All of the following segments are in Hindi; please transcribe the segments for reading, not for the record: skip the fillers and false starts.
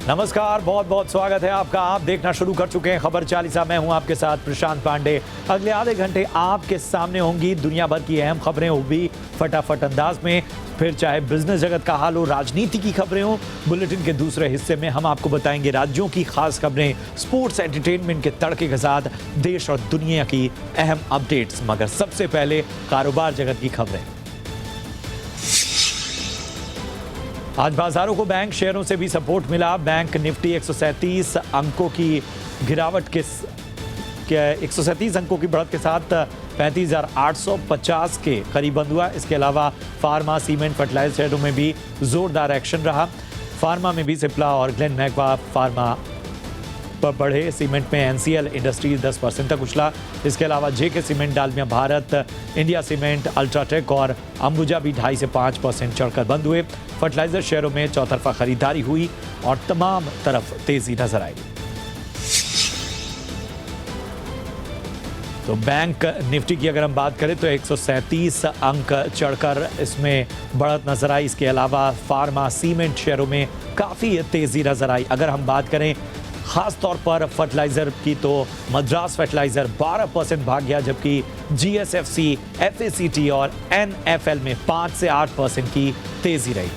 नमस्कार, बहुत बहुत स्वागत है आपका। आप देखना शुरू कर चुके हैं खबर चालीसा। मैं हूं आपके साथ प्रशांत पांडे। अगले आधे घंटे आपके सामने होंगी दुनिया भर की अहम खबरें, वो भी फटाफट अंदाज में। फिर चाहे बिजनेस जगत का हाल हो, राजनीति की खबरें हो, बुलेटिन के दूसरे हिस्से में हम आपको बताएंगे राज्यों की खास खबरें, स्पोर्ट्स एंटरटेनमेंट के तड़के के साथ देश और दुनिया की अहम अपडेट्स। मगर सबसे पहले कारोबार जगत की खबरें। आज बाजारों को बैंक शेयरों से भी सपोर्ट मिला। बैंक निफ्टी 137 अंकों की गिरावट के 137 अंकों की बढ़त के साथ 35,850 के करीब बंद हुआ। इसके अलावा फार्मा, सीमेंट, फर्टिलाइजर शेयरों में भी जोरदार एक्शन रहा। फार्मा में भी सिप्ला और ग्लेन मैक्वा फार्मा पर बढ़े। सीमेंट में एनसीएल इंडस्ट्रीज 10% तक उछला। इसके अलावा JK cement, Dalmia Bharat, India cement, UltraTech और अंबुजा भी 2.5 से 5% चढ़कर बंद हुए। फर्टिलाइजर शेयरों में चौतरफा खरीदारी हुई और तमाम तरफ तेजी नजर आई। तो बैंक निफ्टी की अगर हम बात करें तो 137 अंक चढ़कर इसमें बढ़त नजर आई। इसके अलावा फार्मा, सीमेंट शेयरों में काफी तेजी नजर आई। अगर हम बात करें खास तौर पर फर्टिलाइजर की तो मद्रास फर्टिलाइजर 12% भाग गया, जबकि जीएसएफसी, एफएसीटी और एनएफएल में 5 से 8% की तेजी रही।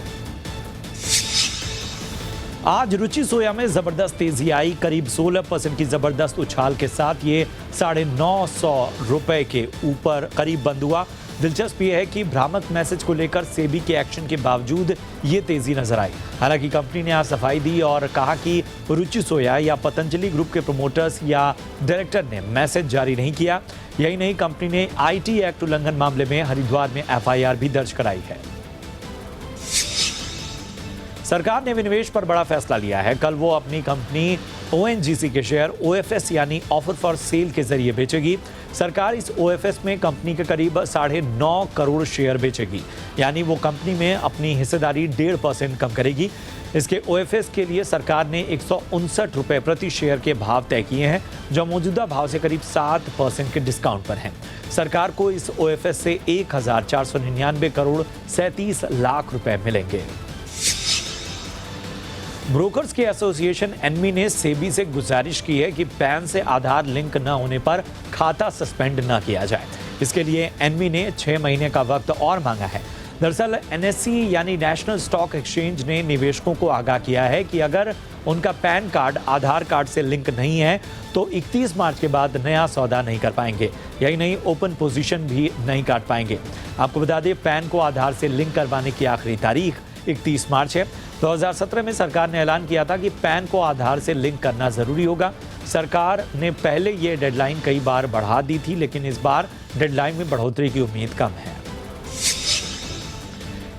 आज रुचि सोया में जबरदस्त तेजी आई। करीब 16% की जबरदस्त उछाल के साथ ये 950 रुपए के ऊपर करीब बंद हुआ। दिलचस्प यह है कि भ्रामक मैसेज को लेकर सेबी के एक्शन के बावजूद ये तेजी नजर आई। हालांकि कंपनी ने आज सफाई दी और कहा कि रुचि सोया या पतंजलि ग्रुप के प्रमोटर्स या डायरेक्टर ने मैसेज जारी नहीं किया। यही नहीं, कंपनी ने आईटी एक्ट उल्लंघन मामले में हरिद्वार में एफआईआर भी दर्ज कराई है। सरकार ने विनिवेश पर बड़ा फैसला लिया है। कल वो अपनी कंपनी ओएनजीसी के शेयर ओएफएस यानी ऑफर फॉर सेल के जरिए बेचेगी। सरकार इस ओएफएस में कंपनी के करीब 9.5 करोड़ शेयर बेचेगी, यानी वो कंपनी में अपनी हिस्सेदारी 1.5% कम करेगी। इसके ओएफएस के लिए सरकार ने 159 रुपए प्रति शेयर के भाव तय किए हैं, जो मौजूदा भाव से करीब 7% के डिस्काउंट पर हैं। सरकार को इस ओएफएस से 1,499 करोड़ 37 लाख रुपए मिलेंगे। ब्रोकर्स के एसोसिएशन एनमी ने सेबी से गुजारिश की है कि पैन से आधार लिंक न होने पर खाता सस्पेंड न किया जाए। इसके लिए एनमी ने 6 महीने का वक्त और मांगा है। दरअसल एनएससी यानी नेशनल स्टॉक एक्सचेंज ने निवेशकों को आगाह किया है कि अगर उनका पैन कार्ड आधार कार्ड से लिंक नहीं है तो 31 मार्च के बाद नया सौदा नहीं कर पाएंगे। यही नहीं, ओपन पोजीशन भी नहीं काट पाएंगे। आपको बता दें, पैन को आधार से लिंक करवाने की आखिरी तारीख 31 मार्च है। 2017 में सरकार ने ऐलान किया था कि पैन को आधार से लिंक करना जरूरी होगा। सरकार ने पहले ये डेडलाइन कई बार बढ़ा दी थी, लेकिन इस बार डेडलाइन में बढ़ोतरी की उम्मीद कम है।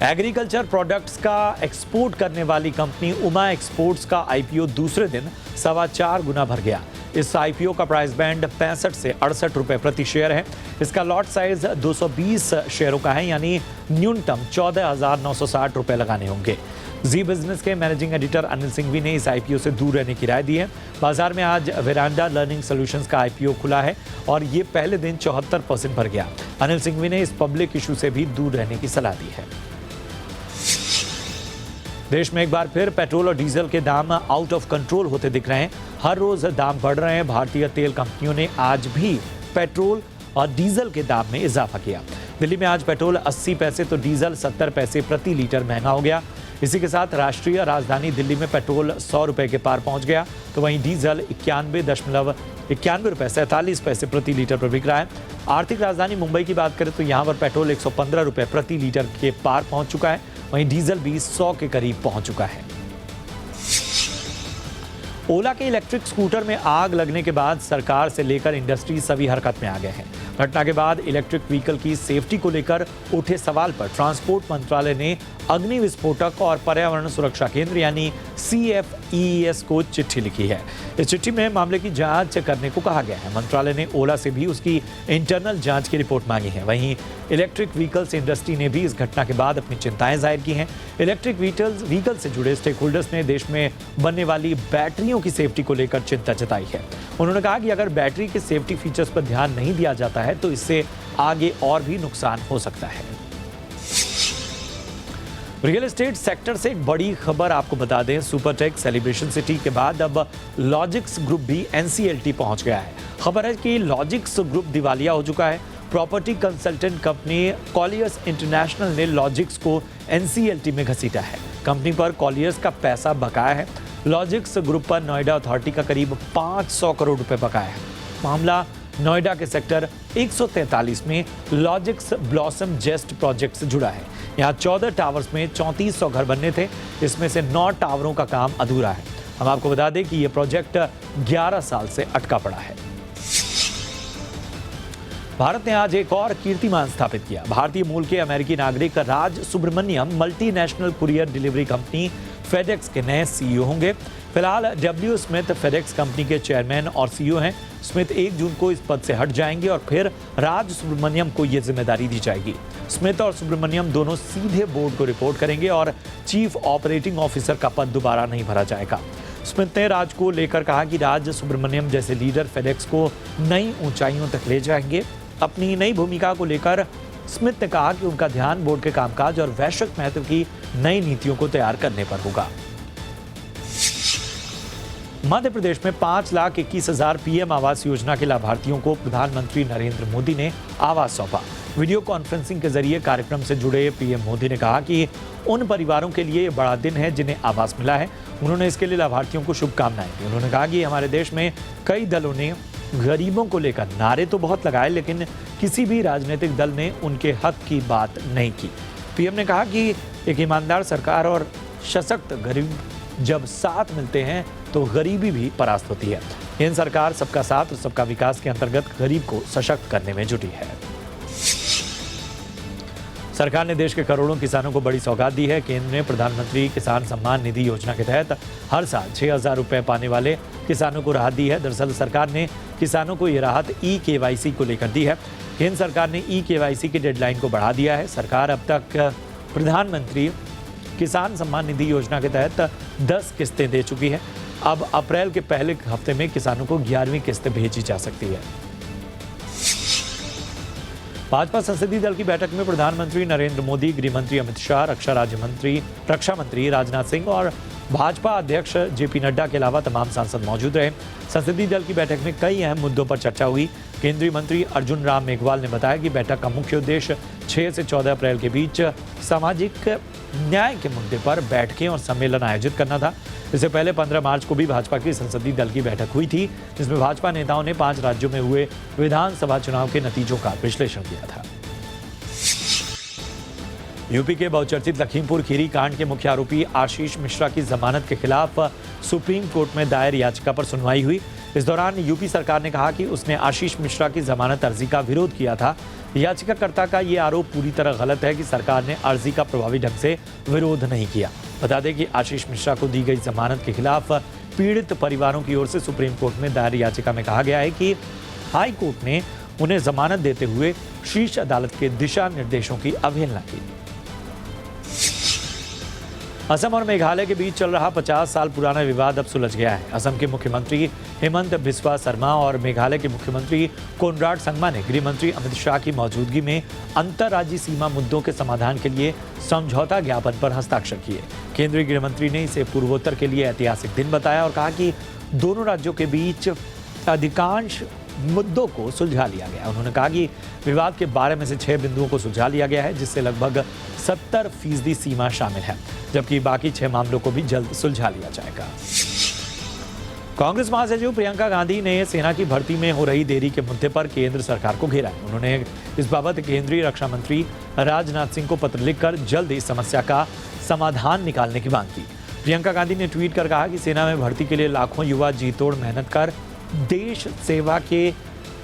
एग्रीकल्चर प्रोडक्ट्स का एक्सपोर्ट करने वाली कंपनी उमा एक्सपोर्ट्स का आईपीओ दूसरे दिन 4.25 गुना भर गया। इस आईपीओ का प्राइस बैंड 65 से 68 रुपए प्रति शेयर है। इसका लॉट साइज 220 शेयरों का है, यानी न्यूनतम 14,960 रुपए लगाने होंगे। जी बिजनेस के मैनेजिंग एडिटर अनिल सिंघवी ने इस आईपीओ से दूर रहने की राय दी है। बाजार में आज वेरांडा लर्निंग सॉल्यूशंस का आईपीओ खुला है और ये पहले दिन 74% भर गया। अनिल सिंघवी ने इस पब्लिक इशू से भी दूर रहने की सलाह दी है। देश में एक बार फिर पेट्रोल और डीजल के दाम आउट ऑफ कंट्रोल होते दिख रहे हैं। हर रोज दाम बढ़ रहे हैं। भारतीय तेल कंपनियों ने आज भी पेट्रोल और डीजल के दाम में इजाफा किया। दिल्ली में आज पेट्रोल 80 पैसे तो डीजल 70 पैसे प्रति लीटर महंगा हो गया। इसी के साथ राष्ट्रीय राजधानी दिल्ली में पेट्रोल 100 रुपए के पार पहुंच गया, तो वहीं डीजल 91 रुपए 47 पैसे प्रति लीटर पर बिक रहा है। आर्थिक राजधानी मुंबई की बात करें तो यहां पर पेट्रोल 115 रुपए प्रति लीटर के पार पहुंच चुका है। वहीं डीजल भी 100 के करीब पहुंच चुका है। ओला के इलेक्ट्रिक स्कूटर में आग लगने के बाद सरकार से लेकर इंडस्ट्री सभी हरकत में आ गए हैं। घटना के बाद इलेक्ट्रिक व्हीकल की सेफ्टी को लेकर उठे सवाल पर ट्रांसपोर्ट मंत्रालय ने अग्नि विस्फोटक और पर्यावरण सुरक्षा केंद्र यानी CFEES को चिट्ठी लिखी है। इस चिट्ठी में मामले की जांच करने को कहा गया है। मंत्रालय ने ओला से भी उसकी इंटरनल जांच की रिपोर्ट मांगी है। वहीं इलेक्ट्रिक व्हीकल्स इंडस्ट्री ने भी इस घटना के बाद अपनी चिंताएं जाहिर की हैं। इलेक्ट्रिक व्हीकल से जुड़े स्टेक होल्डर्स ने देश में बनने वाली बैटरियों की सेफ्टी को लेकर चिंता जताई है। उन्होंने कहा कि अगर बैटरी के सेफ्टी फीचर्स पर ध्यान नहीं दिया जाता है तो इससे आगे और भी नुकसान हो सकता है। रियल एस्टेट सेक्टर से एक बड़ी खबर आपको बता दें, सुपरटेक सेलिब्रेशन सिटी के बाद अब लॉजिक्स ग्रुप भी एनसीएलटी पहुंच गया है। खबर है कि लॉजिक्स ग्रुप दिवालिया हो चुका है। Property consultant company Colliers international ने लॉजिक्स को एनसीएलटी में घसीटा है। कंपनी पर कॉलियर्स का पैसा बकाया है। लॉजिक्स ग्रुप पर नोएडा अथॉरिटी का करीब 500 करोड़ रुपए बकाया है। मामला नोएडा के सेक्टर 143 में लॉजिक्स ब्लॉसम जेस्ट प्रोजेक्ट से जुड़ा है। यहाँ 14 टावर्स में 3400 घर बनने थे। इसमें से 9 टावरों का काम अधूरा है। हम आपको बता दें कि यह प्रोजेक्ट 11 साल से अटका पड़ा है। भारत ने आज एक और कीर्तिमान स्थापित किया। भारतीय मूल के अमेरिकी नागरिक Raj Subramaniam multinational courier delivery company FedEx के नए सीईओ होंगे। फिलहाल डब्ल्यू स्मिथ फेडेक्स कंपनी के चेयरमैन और सीईओ हैं। स्मिथ 1 जून को इस पद से हट जाएंगे और फिर राज सुब्रमण्यम को यह जिम्मेदारी दी जाएगी। स्मिथ और सुब्रमण्यम दोनों सीधे बोर्ड को रिपोर्ट करेंगे और चीफ ऑपरेटिंग ऑफिसर का पद दोबारा नहीं भरा जाएगा। स्मिथ ने राज को लेकर कहा कि राज सुब्रमण्यम जैसे लीडर फेडेक्स को नई ऊंचाइयों तक ले जाएंगे। अपनी नई भूमिका को लेकर स्मिथ ने कहा कि उनका ध्यान बोर्ड के कामकाज और वैश्विक महत्व की नई नीतियों को तैयार करने पर होगा। मध्य प्रदेश में 5,21,000 पीएम आवास योजना के लाभार्थियों को प्रधानमंत्री नरेंद्र मोदी ने आवास सौंपा। वीडियो कॉन्फ्रेंसिंग के जरिए कार्यक्रम से जुड़े पीएम मोदी ने कहा कि उन परिवारों के लिए बड़ा दिन है जिन्हें आवास मिला है। उन्होंने इसके लिए लाभार्थियों को शुभकामनाएं दी। उन्होंने कहा कि हमारे देश में कई दलों ने गरीबों को लेकर नारे तो बहुत लगाए, लेकिन किसी भी राजनीतिक दल ने उनके हक की बात नहीं की। पीएम ने कहा कि एक ईमानदार सरकार और सशक्त गरीब जब साथ मिलते हैं तो गरीबी भी परास्त होती है। इन सरकार सबका साथ और सबका विकास के अंतर्गत गरीब को सशक्त करने में जुटी है। सरकार ने देश के करोड़ों किसानों को बड़ी सौगात दी है। केंद्र ने प्रधानमंत्री किसान सम्मान निधि योजना के तहत हर साल 6,000 रुपए पाने वाले किसानों को राहत दी है। दरअसल सरकार ने किसानों को ये राहत ई-केवाईसी को लेकर दी है। केंद्र सरकार ने ई-केवाईसी की डेडलाइन को बढ़ा दिया है। सरकार अब तक प्रधानमंत्री किसान सम्मान निधि योजना के तहत 10 किस्तें दे चुकी है। अब अप्रैल के पहले हफ्ते में किसानों को 11वीं किस्त भेजी जा सकती है। भाजपा संसदीय दल की बैठक में प्रधानमंत्री नरेंद्र मोदी, गृह मंत्री अमित शाह, रक्षा मंत्री राजनाथ सिंह और भाजपा अध्यक्ष जेपी नड्डा के अलावा तमाम सांसद मौजूद रहे। संसदीय दल की बैठक में कई अहम मुद्दों पर चर्चा हुई। केंद्रीय मंत्री अर्जुन राम मेघवाल ने बताया कि बैठक का मुख्य उद्देश्य 6 से 14 अप्रैल के बीच सामाजिक न्याय के मुद्दे पर बैठकें और सम्मेलन आयोजित करना था। इससे पहले 15 मार्च को भी भाजपा की संसदीय दल की बैठक हुई थी, जिसमें भाजपा नेताओं ने 5 राज्यों में हुए विधानसभा चुनाव के नतीजों का विश्लेषण किया था। यूपी के बहुचर्चित लखीमपुर खीरी कांड के मुख्य आरोपी आशीष मिश्रा की जमानत के खिलाफ सुप्रीम कोर्ट में दायर याचिका पर सुनवाई हुई। इस दौरान यूपी सरकार ने कहा कि उसने आशीष मिश्रा की जमानत अर्जी का विरोध किया था। याचिकाकर्ता का ये आरोप पूरी तरह गलत है कि सरकार ने अर्जी का प्रभावी ढंग से विरोध नहीं किया। बता दें कि आशीष मिश्रा को दी गई जमानत के खिलाफ पीड़ित परिवारों की ओर से सुप्रीम कोर्ट में दायर याचिका में कहा गया है कि हाई कोर्ट ने उन्हें जमानत देते हुए शीर्ष अदालत के दिशा निर्देशों की अवहेलना की। असम और मेघालय के बीच चल रहा 50 साल पुराना विवाद अब सुलझ गया है। असम के मुख्यमंत्री हेमंत बिस्वा शर्मा और मेघालय के मुख्यमंत्री कोनराड संगमा ने गृह मंत्री अमित शाह की मौजूदगी में अंतर्राज्यीय सीमा मुद्दों के समाधान के लिए समझौता ज्ञापन पर हस्ताक्षर किए। केंद्रीय गृह मंत्री ने इसे पूर्वोत्तर के लिए ऐतिहासिक दिन बताया और कहा कि दोनों राज्यों के बीच अधिकांश मुद्दों को सुलझा लिया गया। उन्होंने कहा कि विवाद के 12 में से 6 बिंदुओं को सुलझा लिया गया है, जिससे लगभग 70% सीमा शामिल है, जबकि बाकी 6 मामलों को भी जल्द सुलझा लिया जाएगा। कांग्रेस महासचिव प्रियंका गांधी ने सेना की भर्ती में हो रही देरी के मुद्दे पर केंद्र सरकार को घेरा है। उन्होंने इस बाबत केंद्रीय रक्षा मंत्री राजनाथ सिंह को पत्र लिखकर जल्द इस समस्या का समाधान निकालने की मांग की। प्रियंका गांधी ने ट्वीट कर कहा कि सेना में भर्ती के लिए लाखों युवा जी तोड़ मेहनत कर देश सेवा के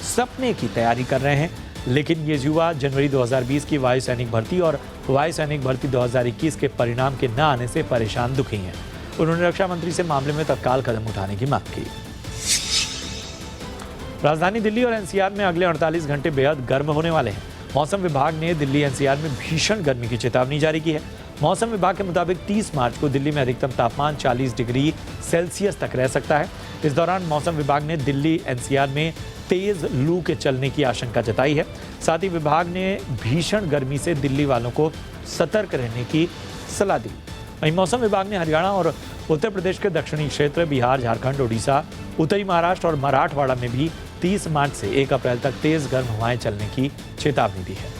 सपने की तैयारी कर रहे हैं, लेकिन ये युवा जनवरी 2020 की वायु सैनिक भर्ती और वायु सैनिक भर्ती 2021 के परिणाम के न आने से परेशान दुखी हैं। उन्होंने रक्षा मंत्री से मामले में तत्काल कदम उठाने की मांग की। राजधानी दिल्ली और एनसीआर में अगले 48 घंटे बेहद गर्म होने वाले हैं। मौसम विभाग ने दिल्ली एनसीआर में भीषण गर्मी की चेतावनी जारी की है। मौसम विभाग के मुताबिक 30 मार्च को दिल्ली में अधिकतम तापमान 40 डिग्री सेल्सियस तक रह सकता है। इस दौरान मौसम विभाग ने दिल्ली एनसीआर में तेज लू के चलने की आशंका जताई है। साथ ही विभाग ने भीषण गर्मी से दिल्ली वालों को सतर्क रहने की सलाह दी। वहीं मौसम विभाग ने हरियाणा और उत्तर प्रदेश के दक्षिणी क्षेत्र, बिहार, झारखंड, ओडिशा, उत्तरी महाराष्ट्र और मराठवाड़ा में भी 30 मार्च से 1 अप्रैल तक तेज गर्म हवाएं चलने की चेतावनी दी है।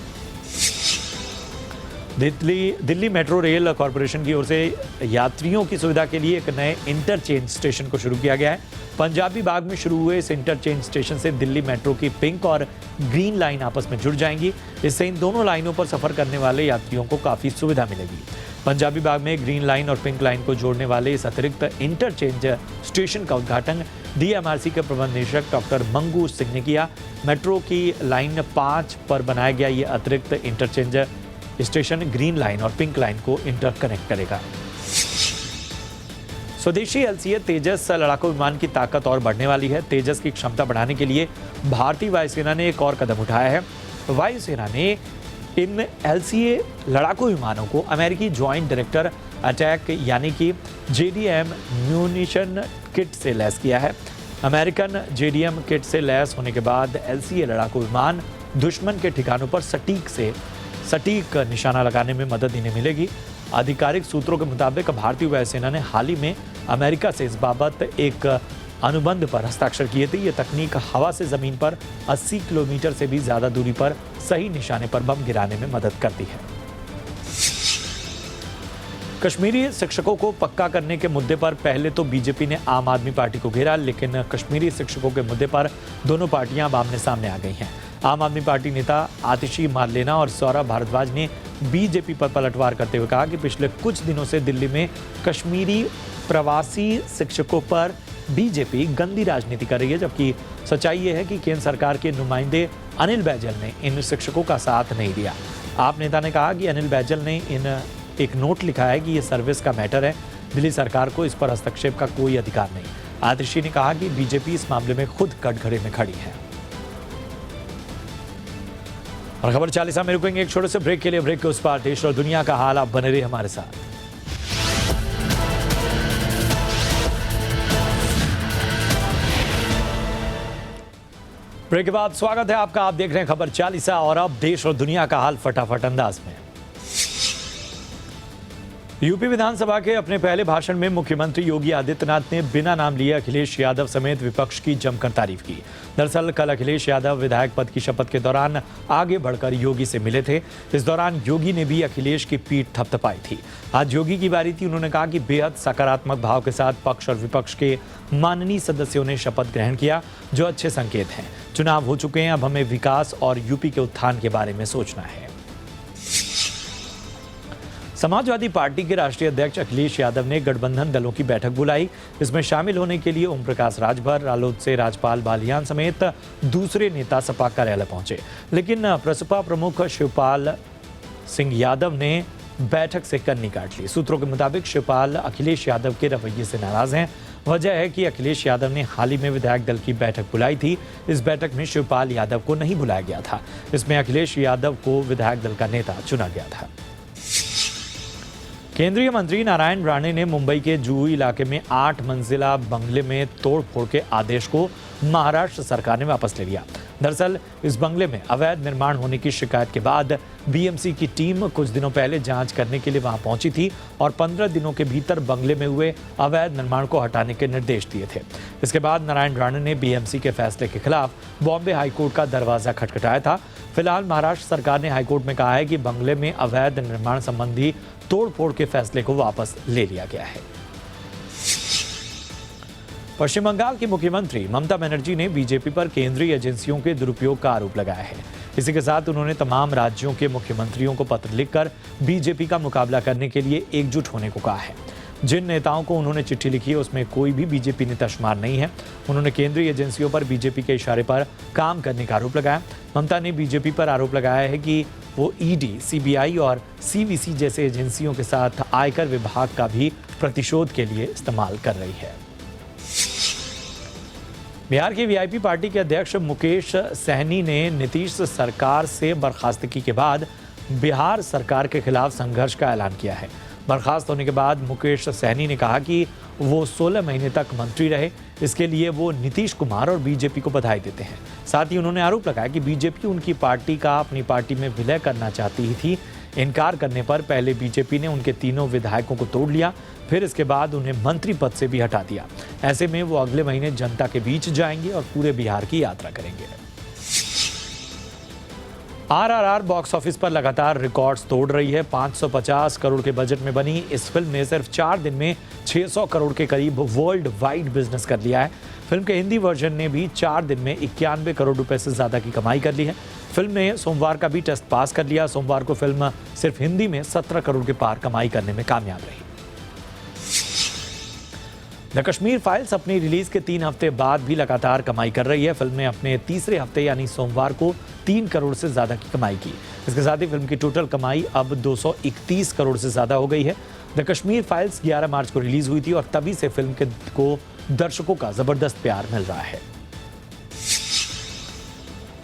दिल्ली मेट्रो रेल कॉरपोरेशन की ओर से यात्रियों की सुविधा के लिए एक नए इंटरचेंज स्टेशन को शुरू किया गया है। पंजाबी बाग में शुरू हुए इस इंटरचेंज स्टेशन से दिल्ली मेट्रो की पिंक और ग्रीन लाइन आपस में जुड़ जाएंगी। इससे इन दोनों लाइनों पर सफर करने वाले यात्रियों को काफी सुविधा मिलेगी। पंजाबी बाग में ग्रीन लाइन और पिंक लाइन को जोड़ने वाले इस अतिरिक्त इंटरचेंज स्टेशन का उद्घाटन डीएमआरसी के प्रबंध निदेशक डॉक्टर मंगू सिंह ने किया। मेट्रो की लाइन 5 पर बनाया गया ये अतिरिक्त इंटरचेंज स्टेशन ग्रीन लाइन और पिंक लाइन को इंटरकनेक्ट करेगा। स्वदेशी एलसीए तेजस लड़ाकू विमान की ताकत और बढ़ने वाली है। तेजस की क्षमता बढ़ाने के लिए भारतीय वायुसेना ने एक और कदम उठाया है। वायुसेना ने इन एलसीए लड़ाकू विमानों को अमेरिकी ज्वाइंट डायरेक्टर अटैक यानी कि जेडीएम म्यूनिशन किट से लैस किया है। अमेरिकन जेडीएम किट से लैस होने के बाद एलसीए लड़ाकू विमान दुश्मन के ठिकानों पर सटीक निशाना लगाने में मदद इन्हें मिलेगी। आधिकारिक सूत्रों के मुताबिक भारतीय वायुसेना ने हाल ही में अमेरिका से इस बाबत एक अनुबंध पर हस्ताक्षर किए थे। ये तकनीक हवा से जमीन पर 80 किलोमीटर से भी ज्यादा दूरी पर सही निशाने पर बम गिराने में मदद करती है। कश्मीरी शिक्षकों को पक्का करने के मुद्दे पर पहले तो बीजेपी ने आम आदमी पार्टी को घेरा, लेकिन कश्मीरी शिक्षकों के मुद्दे पर दोनों पार्टियां अब आमने सामने आ गई हैं। आम आदमी पार्टी नेता आतिशी मारलेना और सौरभ भारद्वाज ने बीजेपी पर पलटवार करते हुए कहा कि पिछले कुछ दिनों से दिल्ली में कश्मीरी प्रवासी शिक्षकों पर बीजेपी गंदी राजनीति कर रही है, जबकि सच्चाई ये है कि केंद्र सरकार के नुमाइंदे अनिल बैजल ने इन शिक्षकों का साथ नहीं दिया। आप नेता ने कहा कि अनिल बैजल ने एक नोट लिखा है कि ये सर्विस का मैटर है, दिल्ली सरकार को इस पर हस्तक्षेप का कोई अधिकार नहीं। आतिशी ने कहा कि बीजेपी इस मामले में खुद कटघरे में खड़ी है। और खबर 40 में रुकेंगे एक छोटे से ब्रेक के लिए। ब्रेक के उस पार देश और दुनिया का हाल, आप बने रहिए हमारे साथ। ब्रेक के बाद स्वागत है आपका। आप देख रहे हैं खबर 40 और अब देश और दुनिया का हाल फटाफट अंदाज में। यूपी विधानसभा के अपने पहले भाषण में मुख्यमंत्री योगी आदित्यनाथ ने बिना नाम लिए अखिलेश यादव समेत विपक्ष की जमकर तारीफ की। दरअसल कल अखिलेश यादव विधायक पद की शपथ के दौरान आगे बढ़कर योगी से मिले थे। इस दौरान योगी ने भी अखिलेश की पीठ थपथपाई थी। आज योगी की बारी थी। उन्होंने कहा कि बेहद सकारात्मक भाव के साथ पक्ष और विपक्ष के माननीय सदस्यों ने शपथ ग्रहण किया, जो अच्छे संकेत हैं। चुनाव हो चुके हैं, अब हमें विकास और यूपी के उत्थान के बारे में सोचना है। समाजवादी पार्टी के राष्ट्रीय अध्यक्ष अखिलेश यादव ने गठबंधन दलों की बैठक बुलाई। इसमें शामिल होने के लिए ओम प्रकाश राजभर, रालोद से राजपाल बालियान समेत दूसरे नेता सपा कार्यालय पहुंचे, लेकिन प्रसपा प्रमुख शिवपाल सिंह यादव ने बैठक से कन्नी काट ली। सूत्रों के मुताबिक शिवपाल अखिलेश यादव के रवैये से नाराज हैं। वजह है कि अखिलेश यादव ने हाल ही में विधायक दल की बैठक बुलाई थी। इस बैठक में शिवपाल यादव को नहीं बुलाया गया था। इसमें अखिलेश यादव को विधायक दल का नेता चुना गया था। केंद्रीय मंत्री नारायण राणे ने मुंबई के जुहू इलाके में 8 मंजिला बंगले में तोड़फोड़ के आदेश को महाराष्ट्र सरकार ने वापस ले लिया। दरअसल इस बंगले में अवैध निर्माण होने की शिकायत के बाद बीएमसी की टीम कुछ दिनों पहले जांच करने के लिए वहां पहुंची थी और 15 दिनों के भीतर बंगले में हुए अवैध निर्माण को हटाने के निर्देश दिए थे। इसके बाद नारायण राणे ने बीएमसी के फैसले के खिलाफ बॉम्बे हाईकोर्ट का दरवाजा खटखटाया था। फिलहाल महाराष्ट्र सरकार ने हाईकोर्ट में कहा है कि बंगले में अवैध निर्माण संबंधी तोड़फोड़ के फैसले को वापस ले लिया गया है। पश्चिम बंगाल की मुख्यमंत्री ममता बनर्जी ने बीजेपी पर केंद्रीय एजेंसियों के दुरुपयोग का आरोप लगाया है। इसी के साथ उन्होंने तमाम राज्यों के मुख्यमंत्रियों को पत्र लिखकर बीजेपी का मुकाबला करने के लिए एकजुट होने को कहा है। जिन नेताओं को उन्होंने चिट्ठी लिखी है उसमें कोई भी बीजेपी नेता शुमार नहीं है। उन्होंने केंद्रीय एजेंसियों पर बीजेपी के इशारे पर काम करने का आरोप लगाया। ममता ने बीजेपी पर आरोप लगाया है कि वो ईडी, सीबीआई और सीवीसी जैसे एजेंसियों के साथ आयकर विभाग का भी प्रतिशोध के लिए इस्तेमाल कर रही है। बिहार की वीआईपी पार्टी के अध्यक्ष मुकेश सहनी ने नीतीश सरकार से बर्खास्तगी के बाद बिहार सरकार के खिलाफ संघर्ष का ऐलान किया है। बर्खास्त होने के बाद मुकेश सहनी ने कहा कि वो 16 महीने तक मंत्री रहे, इसके लिए वो नीतीश कुमार और बीजेपी को बधाई देते हैं। साथ ही उन्होंने आरोप लगाया कि बीजेपी उनकी पार्टी का अपनी पार्टी में विलय करना चाहती ही थी। इनकार करने पर पहले बीजेपी ने उनके तीनों विधायकों को तोड़ लिया, फिर इसके बाद उन्हें मंत्री पद से भी हटा दिया। ऐसे में वो अगले महीने जनता के बीच जाएंगे और पूरे बिहार की यात्रा करेंगे। आरआरआर बॉक्स ऑफिस पर लगातार रिकॉर्ड्स तोड़ रही है। 550 करोड़ के बजट में बनी इस फिल्म ने सिर्फ 4 दिन में 600 करोड़ के करीब वर्ल्ड वाइड बिजनेस कर लिया है। फिल्म के हिंदी वर्जन ने भी 4 दिन में 91 करोड़ रुपए से ज्यादा की कमाई कर ली है। फिल्म ने सोमवार का भी टेस्ट पास कर लिया। सोमवार को फिल्म सिर्फ हिंदी में 17 करोड़ के पार कमाई करने में कामयाब रही। द कश्मीर फाइल्स अपनी रिलीज के 3 हफ्ते बाद भी लगातार कमाई कर रही है। फिल्म ने अपने तीसरे हफ्ते यानी सोमवार को 3 करोड़ से ज्यादा की कमाई की। इसके साथ ही फिल्म की टोटल कमाई अब 231 करोड़ से ज्यादा हो गई है। द कश्मीर फाइल्स 11 मार्च को रिलीज हुई थी और तभी से फिल्म को दर्शकों का जबरदस्त प्यार मिल रहा है।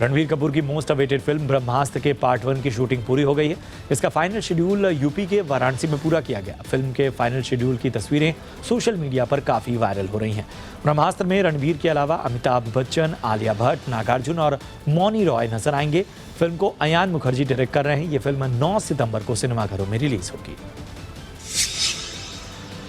रणबीर कपूर की मोस्ट अवेटेड फिल्म ब्रह्मास्त्र के पार्ट 1 की शूटिंग पूरी हो गई है। इसका फाइनल शेड्यूल यूपी के वाराणसी में पूरा किया गया। फिल्म के फाइनल शेड्यूल की तस्वीरें सोशल मीडिया पर काफी वायरल हो रही हैं। ब्रह्मास्त्र में रणबीर के अलावा अमिताभ बच्चन, आलिया भट्ट, नागार्जुन और मौनी रॉय नजर आएंगे। फिल्म को अयान मुखर्जी डायरेक्ट कर रहे हैं। ये फिल्म 9 सितंबर को सिनेमाघरों में रिलीज होगी।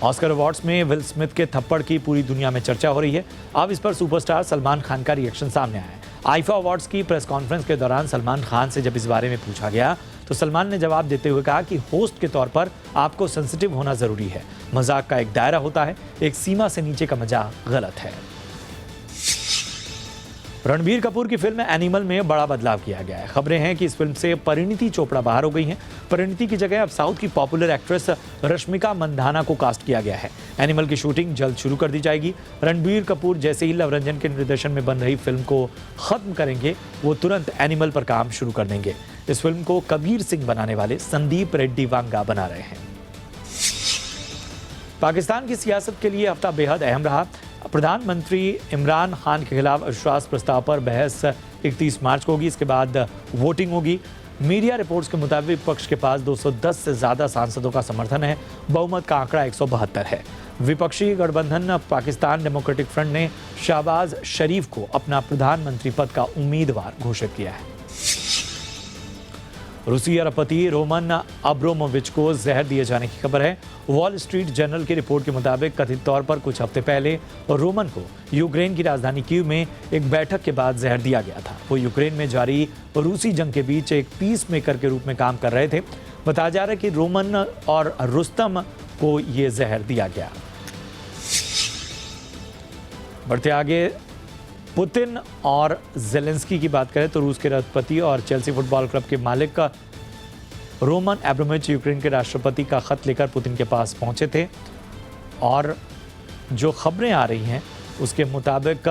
ऑस्कर अवार्ड्स में विल स्मिथ के थप्पड़ की पूरी दुनिया में चर्चा हो रही है। अब इस पर सुपरस्टार सलमान खान का रिएक्शन सामने आया है। आईफा अवार्ड्स की प्रेस कॉन्फ्रेंस के दौरान सलमान खान से जब इस बारे में पूछा गया तो सलमान ने जवाब देते हुए कहा कि होस्ट के तौर पर आपको सेंसिटिव होना जरूरी है। मजाक का एक दायरा होता है, एक सीमा से नीचे का मजाक गलत है। रणबीर कपूर की फिल्म एनिमल में बड़ा बदलाव किया गया है। खबरें हैं कि इस फिल्म से परिणीति चोपड़ा बाहर हो गई हैं। परिणीति की जगह अब साउथ की पॉपुलर एक्ट्रेस रश्मिका मंदाना को कास्ट किया गया है। एनिमल की शूटिंग जल्द शुरू कर दी जाएगी। रणबीर कपूर जैसे ही लव रंजन के निर्देशन में बन रही फिल्म को खत्म करेंगे, वो तुरंत एनिमल पर काम शुरू कर देंगे। इस फिल्म को कबीर सिंह बनाने वाले संदीप रेड्डी वांगा बना रहे हैं। पाकिस्तान की सियासत के लिए हफ्ता बेहद अहम रहा। प्रधानमंत्री इमरान खान के खिलाफ अविश्वास प्रस्ताव पर बहस 31 मार्च को होगी। इसके बाद वोटिंग होगी। मीडिया रिपोर्ट्स के मुताबिक विपक्ष के पास 210 से ज्यादा सांसदों का समर्थन है। बहुमत का आंकड़ा 172 है। विपक्षी गठबंधन पाकिस्तान डेमोक्रेटिक फ्रंट ने शहबाज शरीफ को अपना प्रधानमंत्री पद का उम्मीदवार घोषित किया है। रूसी अरबपति रोमन अब्रोमोविच को जहर दिए जाने की खबर है। वॉल स्ट्रीट जर्नल की रिपोर्ट के मुताबिक कथित तौर पर कुछ हफ्ते पहले रोमन को यूक्रेन की राजधानी कीव में एक बैठक के बाद जहर दिया गया था। वो यूक्रेन में जारी रूसी जंग के बीच एक पीस मेकर के रूप में काम कर रहे थे। बताया जा रहा है कि रोमन और रुस्तम को ये जहर दिया गया। बढ़ते आगे पुतिन और जेलेंस्की की बात करें तो रूस के राष्ट्रपति और चेल्सी फुटबॉल क्लब के मालिक रोमन एब्रामोविच यूक्रेन के राष्ट्रपति का खत लेकर पुतिन के पास पहुंचे थे और जो खबरें आ रही हैं उसके मुताबिक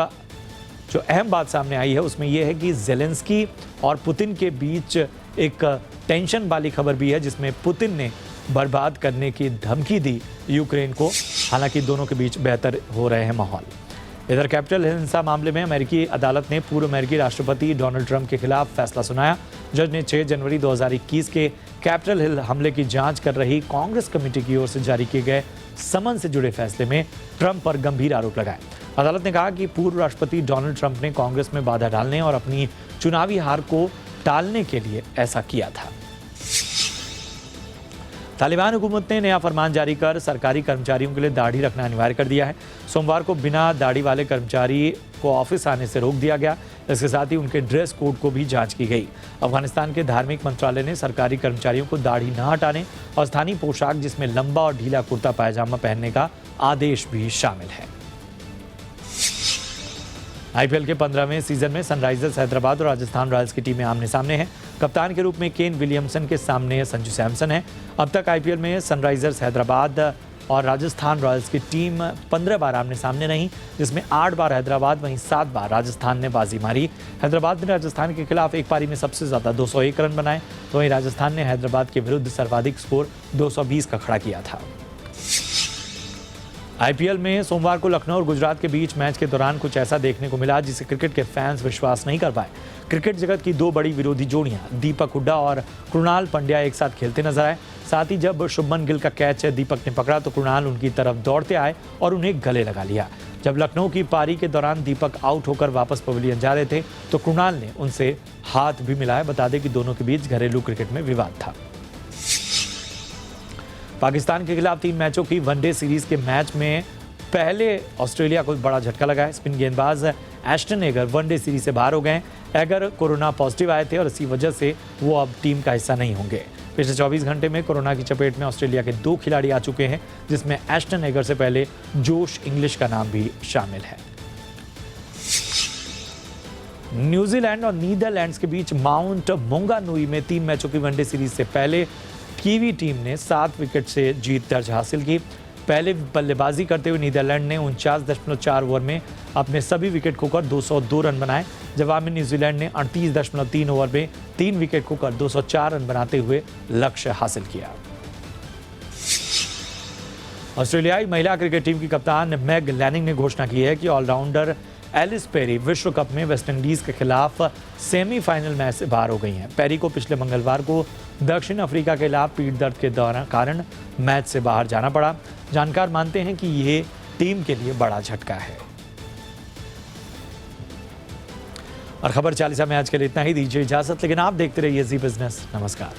जो अहम बात सामने आई है उसमें यह है कि जेलेंस्की और पुतिन के बीच एक टेंशन वाली खबर भी है, जिसमें पुतिन ने बर्बाद करने की धमकी दी यूक्रेन को। हालांकि दोनों के बीच बेहतर हो रहे हैं माहौल। इधर कैपिटल हिल हिंसा मामले में अमेरिकी अदालत ने पूर्व अमेरिकी राष्ट्रपति डोनाल्ड ट्रंप के खिलाफ फैसला सुनाया। जज ने 6 जनवरी 2021 के कैपिटल हिल हमले की जांच कर रही कांग्रेस कमेटी की ओर से जारी किए गए समन से जुड़े फैसले में ट्रंप पर गंभीर आरोप लगाए। अदालत ने कहा कि पूर्व राष्ट्रपति डोनाल्ड ट्रंप ने कांग्रेस में बाधा डालने और अपनी चुनावी हार को टालने के लिए ऐसा किया था। तालिबान हुकूमत ने नया फरमान जारी कर सरकारी कर्मचारियों के लिए दाढ़ी रखना अनिवार्य कर दिया है। सोमवार को बिना दाढ़ी वाले कर्मचारी को ऑफिस आने से रोक दिया गया। इसके साथ ही उनके ड्रेस कोड को भी जांच की गई। अफगानिस्तान के धार्मिक मंत्रालय ने सरकारी कर्मचारियों को दाढ़ी न हटाने और स्थानीय पोशाक जिसमें लंबा और ढीला कुर्ता पायजामा पहनने का आदेश भी शामिल है। आईपीएल के 15वें सीजन में सनराइजर्स हैदराबाद और राजस्थान रॉयल्स की टीमें आमने सामने हैं। कप्तान के रूप में केन विलियमसन के सामने संजू सैमसन है। अब तक आईपीएल में सनराइजर्स हैदराबाद और राजस्थान रॉयल्स की टीम 15 बार आमने सामने रही, जिसमें 8 बार हैदराबाद वहीं 7 बार राजस्थान ने बाजी मारी। हैदराबाद ने राजस्थान के खिलाफ एक पारी में सबसे ज़्यादा 201 रन बनाए, तो वहीं राजस्थान ने हैदराबाद के विरुद्ध सर्वाधिक स्कोर 220 का खड़ा किया था। आईपीएल में सोमवार को लखनऊ और गुजरात के बीच मैच के दौरान कुछ ऐसा देखने को मिला जिसे क्रिकेट के फैंस विश्वास नहीं कर पाए। क्रिकेट जगत की 2 बड़ी विरोधी जोड़ियां दीपक हुड्डा और कृणाल पंड्या एक साथ खेलते नजर आए। साथ ही जब शुभमन गिल का कैच दीपक ने पकड़ा तो कृणाल उनकी तरफ दौड़ते आए और उन्हें गले लगा लिया। जब लखनऊ की पारी के दौरान दीपक आउट होकर वापस पवेलियन जा रहे थे तो कृणाल ने उनसे हाथ भी मिलाया। बता दें कि दोनों के बीच घरेलू क्रिकेट में विवाद था। पाकिस्तान के खिलाफ 3 मैचों की वनडे सीरीज के मैच में पहले ऑस्ट्रेलिया को बड़ा झटका लगा है। स्पिन गेंदबाज एस्टन एगर वनडे सीरीज से बाहर हो गए। एगर कोरोना पॉजिटिव आए थे और इसी वजह से वो अब टीम का हिस्सा नहीं होंगे। पिछले 24 घंटे में कोरोना की चपेट में ऑस्ट्रेलिया के 2 खिलाड़ी आ चुके हैं, जिसमें एस्टन एगर से पहले जोश इंग्लिश का नाम भी शामिल है। न्यूजीलैंड और नीदरलैंड्स के बीच माउंट मोंगानुई में 3 मैचों की वनडे सीरीज से पहले कीवी टीम ने 7 विकेट से जीत दर्ज हासिल की। पहले बल्लेबाजी करते हुए नीदरलैंड ने 49.4 ओवर में अपने सभी विकेट खोकर 202 रन बनाए। जवाब में न्यूजीलैंड ने 38.3 ओवर में 3 विकेट खोकर 204 रन बनाते हुए लक्ष्य हासिल किया। ऑस्ट्रेलियाई महिला क्रिकेट टीम की कप्तान मैग लैनिंग ने घोषणा की है कि ऑलराउंडर एलिस पेरी विश्व कप में वेस्टइंडीज के खिलाफ सेमीफाइनल मैच से बाहर हो गई हैं। पेरी को पिछले मंगलवार को दक्षिण अफ्रीका के खिलाफ पीठ दर्द के कारण मैच से बाहर जाना पड़ा। जानकार मानते हैं कि ये टीम के लिए बड़ा झटका है। और खबर 40 में आज के लिए इतना ही। दीजिए इजाजत, लेकिन आप देखते रहिए जी बिजनेस। नमस्कार।